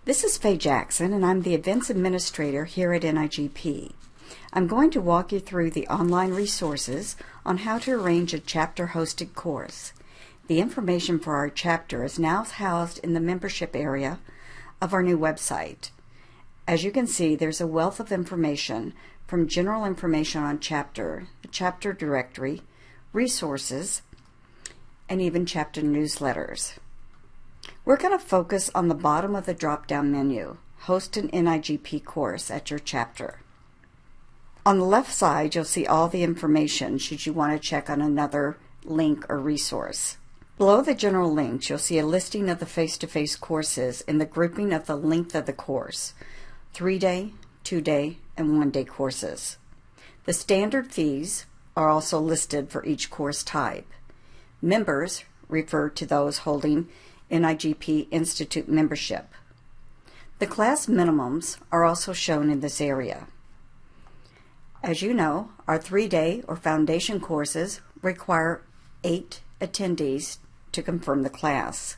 This is Faye Jackson, and I'm the Events Administrator here at NIGP. I'm going to walk you through the online resources on how to arrange a chapter-hosted course. The information for our chapter is now housed in the membership area of our new website. As you can see, there's a wealth of information from general information on chapter, the chapter directory, resources, and even chapter newsletters. We're going to focus on the bottom of the drop-down menu, Host an NIGP course at your chapter. On the left side, you'll see all the information should you want to check on another link or resource. Below the general links, you'll see a listing of the face-to-face courses in the grouping of the length of the course, 3-day, 2-day, and 1-day courses. The standard fees are also listed for each course type. Members refer to those holding NIGP Institute membership. The class minimums are also shown in this area. As you know, our 3-day or foundation courses require 8 attendees to confirm the class.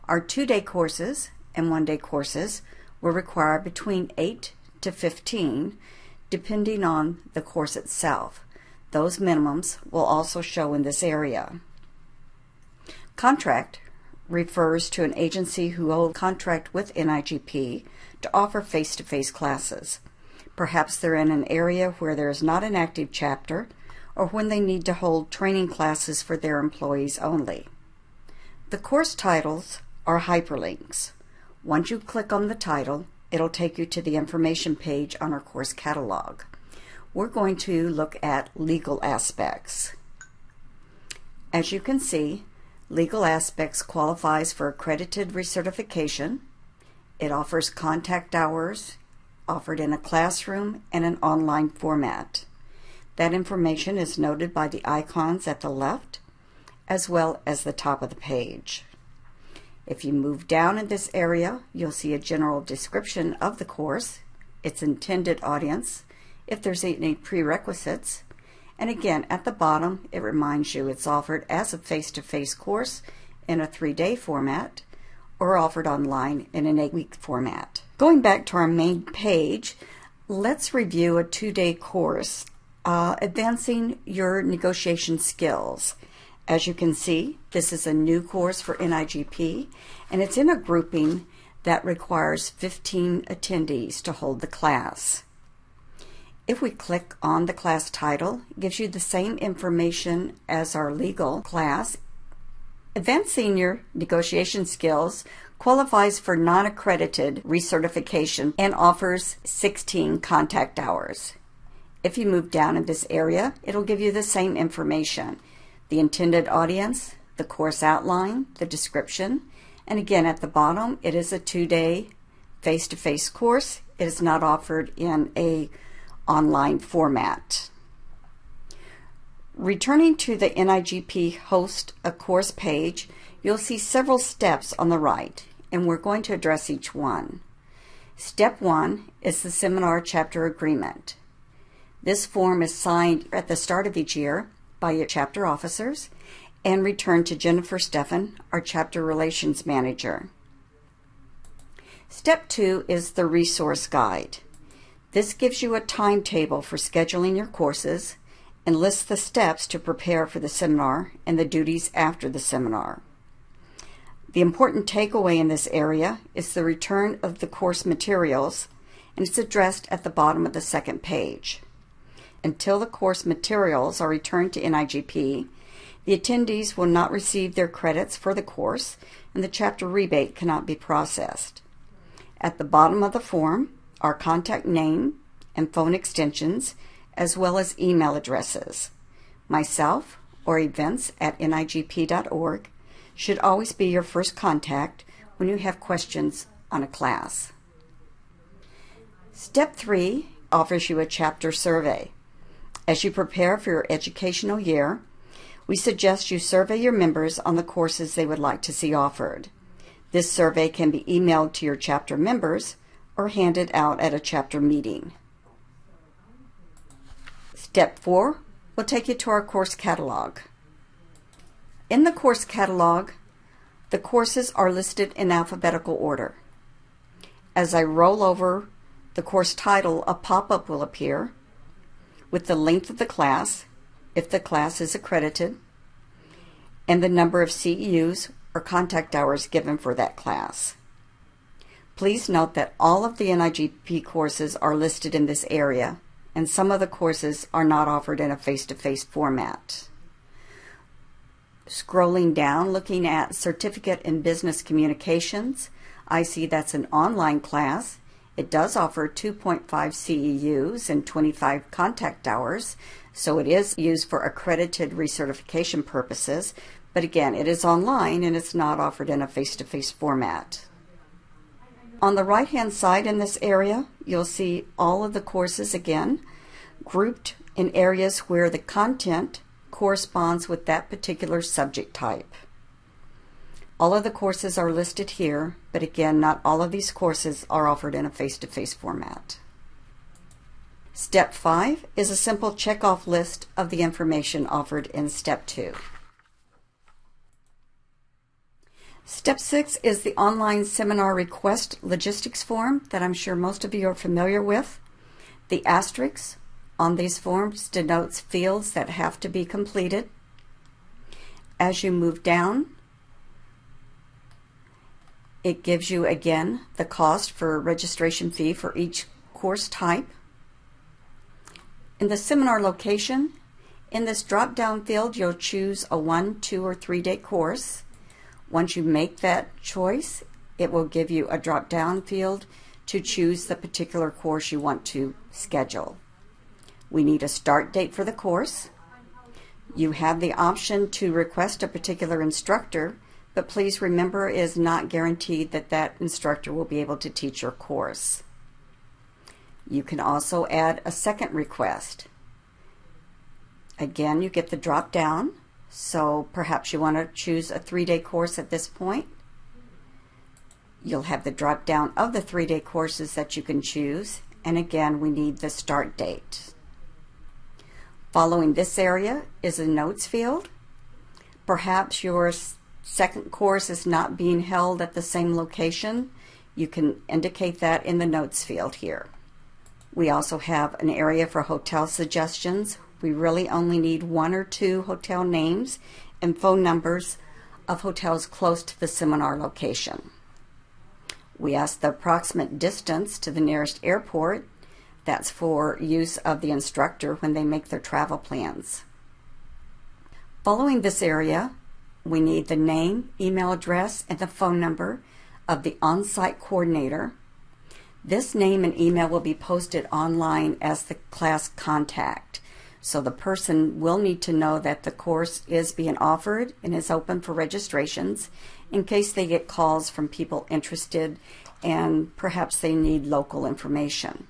Our 2-day courses and 1-day courses will require between 8 to 15, depending on the course itself. Those minimums will also show in this area. Contract refers to an agency who holds contract with NIGP to offer face-to-face classes. Perhaps they're in an area where there is not an active chapter, or when they need to hold training classes for their employees only. The course titles are hyperlinks. Once you click on the title, it'll take you to the information page on our course catalog. We're going to look at legal aspects. As you can see, Legal Aspects qualifies for accredited recertification. It offers contact hours offered in a classroom and an online format. That information is noted by the icons at the left as well as the top of the page. If you move down in this area, you'll see a general description of the course, its intended audience, if there's any prerequisites, and again, at the bottom, it reminds you it's offered as a face-to-face course in a 3-day format or offered online in an 8-week format. Going back to our main page, let's review a 2-day course, Advancing Your Negotiation Skills. As you can see, this is a new course for NIGP, and it's in a grouping that requires 15 attendees to hold the class. If we click on the class title, it gives you the same information as our legal class. Advancing Your Negotiation Skills qualifies for non-accredited recertification and offers 16 contact hours. If you move down in this area, it'll give you the same information. The intended audience, the course outline, the description, and again at the bottom, it is a 2-day face-to-face course. It is not offered in a online format. Returning to the NIGP Host a Course page, you'll see several steps on the right, and we're going to address each one. Step 1 is the seminar chapter agreement. This form is signed at the start of each year by your chapter officers and returned to Jennifer Steffen, our chapter relations manager. Step 2 is the resource guide. This gives you a timetable for scheduling your courses and lists the steps to prepare for the seminar and the duties after the seminar. The important takeaway in this area is the return of the course materials, and it's addressed at the bottom of the second page. Until the course materials are returned to NIGP, the attendees will not receive their credits for the course, and the chapter rebate cannot be processed. At the bottom of the form, our contact name and phone extensions, as well as email addresses. Myself or events@nigp.org should always be your first contact when you have questions on a class. Step 3 offers you a chapter survey. As you prepare for your educational year, we suggest you survey your members on the courses they would like to see offered. This survey can be emailed to your chapter members or handed out at a chapter meeting. Step 4 will take you to our course catalog. In the course catalog, the courses are listed in alphabetical order. As I roll over the course title, a pop-up will appear with the length of the class, if the class is accredited, and the number of CEUs or contact hours given for that class. Please note that all of the NIGP courses are listed in this area, and some of the courses are not offered in a face-to-face format. Scrolling down, looking at Certificate in Business Communications, I see that's an online class. It does offer 2.5 CEUs and 25 contact hours, so it is used for accredited recertification purposes, but again, it is online and it's not offered in a face-to-face format. On the right-hand side in this area, you'll see all of the courses again, grouped in areas where the content corresponds with that particular subject type. All of the courses are listed here, but again, not all of these courses are offered in a face-to-face format. Step 5 is a simple check-off list of the information offered in Step 2. Step 6 is the online seminar request logistics form that I'm sure most of you are familiar with. The asterisk on these forms denotes fields that have to be completed. As you move down, it gives you again the cost for registration fee for each course type. In the seminar location, in this drop-down field, you'll choose a 1, 2, or 3-day course. Once you make that choice, it will give you a drop-down field to choose the particular course you want to schedule. We need a start date for the course. You have the option to request a particular instructor, but please remember it is not guaranteed that that instructor will be able to teach your course. You can also add a second request. Again, you get the drop down, so perhaps you want to choose a 3-day course at this point. You'll have the drop down of the 3-day courses that you can choose, and again, we need the start date. Following this area is a notes field. Perhaps your second course is not being held at the same location. You can indicate that in the notes field here. We also have an area for hotel suggestions. We really only need 1 or 2 hotel names and phone numbers of hotels close to the seminar location. We ask the approximate distance to the nearest airport. That's for use of the instructor when they make their travel plans. Following this area, we need the name, email address, and the phone number of the on-site coordinator. This name and email will be posted online as the class contact. So the person will need to know that the course is being offered and is open for registrations in case they get calls from people interested and perhaps they need local information.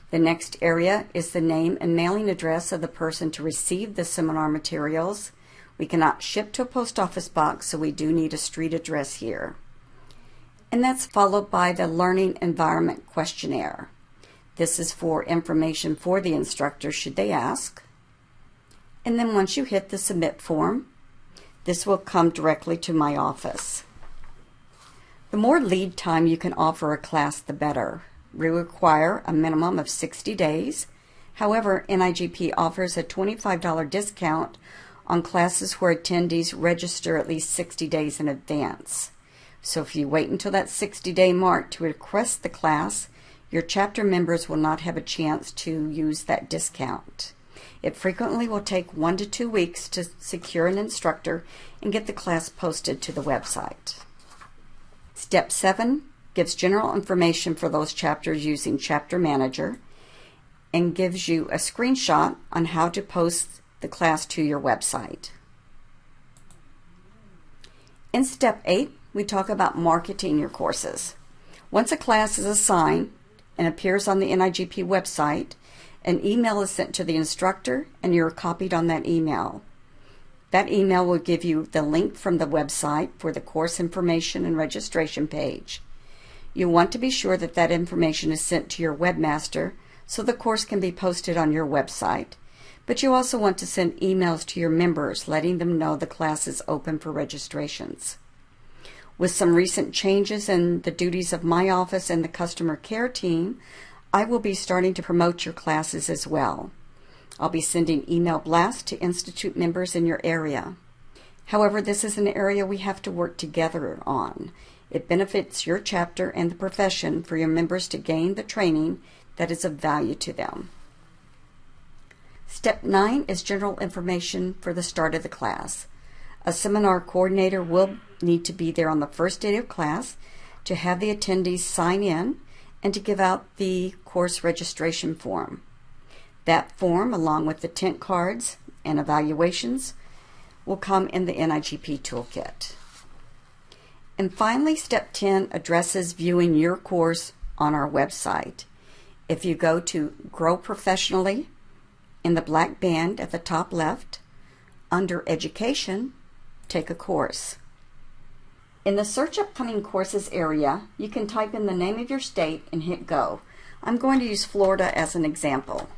The next area is the name and mailing address of the person to receive the seminar materials. We cannot ship to a post office box, so we do need a street address here. And that's followed by the Learning Environment Questionnaire. This is for information for the instructor should they ask. And then once you hit the Submit form, this will come directly to my office. The more lead time you can offer a class, the better. We require a minimum of 60 days. However, NIGP offers a $25 discount on classes where attendees register at least 60 days in advance. So if you wait until that 60-day mark to request the class, your chapter members will not have a chance to use that discount. It frequently will take 1 to 2 weeks to secure an instructor and get the class posted to the website. Step 7 gives general information for those chapters using Chapter Manager and gives you a screenshot on how to post the class to your website. In Step 8, we talk about marketing your courses. Once a class is assigned and appears on the NIGP website, an email is sent to the instructor and you're copied on that email. That email will give you the link from the website for the course information and registration page. You want to be sure that that information is sent to your webmaster so the course can be posted on your website. But you also want to send emails to your members letting them know the class is open for registrations. With some recent changes in the duties of my office and the customer care team, I will be starting to promote your classes as well. I'll be sending email blasts to Institute members in your area. However, this is an area we have to work together on. It benefits your chapter and the profession for your members to gain the training that is of value to them. Step 9 is general information for the start of the class. A seminar coordinator will need to be there on the first day of class to have the attendees sign in and to give out the course registration form. That form, along with the tent cards and evaluations, will come in the NIGP toolkit. And finally, Step 10 addresses viewing your course on our website. If you go to Grow Professionally in the black band at the top left, under Education, take a course. In the Search Upcoming Courses area, you can type in the name of your state and hit Go. I'm going to use Florida as an example.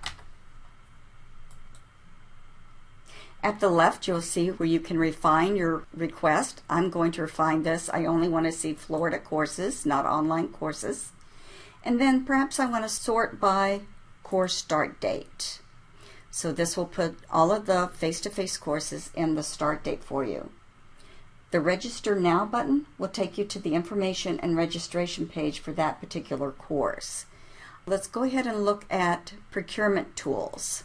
At the left, you'll see where you can refine your request. I'm going to refine this. I only want to see Florida courses, not online courses. And then perhaps I want to sort by course start date. So this will put all of the face-to-face courses in the start date for you. The Register Now button will take you to the information and registration page for that particular course. Let's go ahead and look at procurement tools.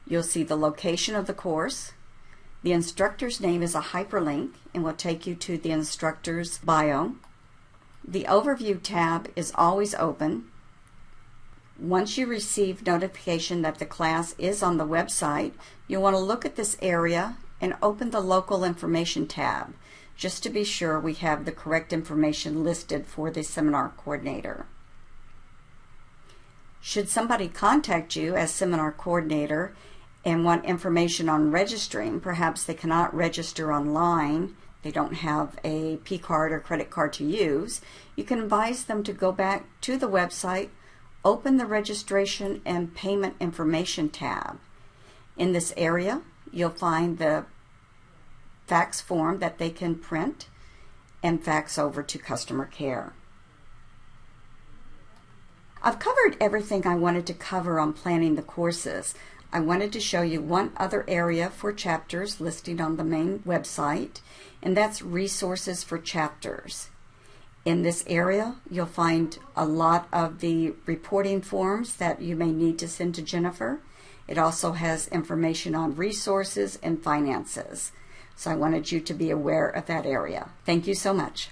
You'll see the location of the course. The instructor's name is a hyperlink and will take you to the instructor's bio. The Overview tab is always open. Once you receive notification that the class is on the website, you'll want to look at this area and open the Local Information tab, just to be sure we have the correct information listed for the seminar coordinator. Should somebody contact you as seminar coordinator and want information on registering, perhaps they cannot register online, they don't have a P card or credit card to use, you can advise them to go back to the website, open the Registration and Payment Information tab. In this area, you'll find the fax form that they can print and fax over to customer care. I've covered everything I wanted to cover on planning the courses. I wanted to show you one other area for chapters listed on the main website, and that's resources for chapters. In this area, you'll find a lot of the reporting forms that you may need to send to Jennifer. It also has information on resources and finances. So I wanted you to be aware of that area. Thank you so much.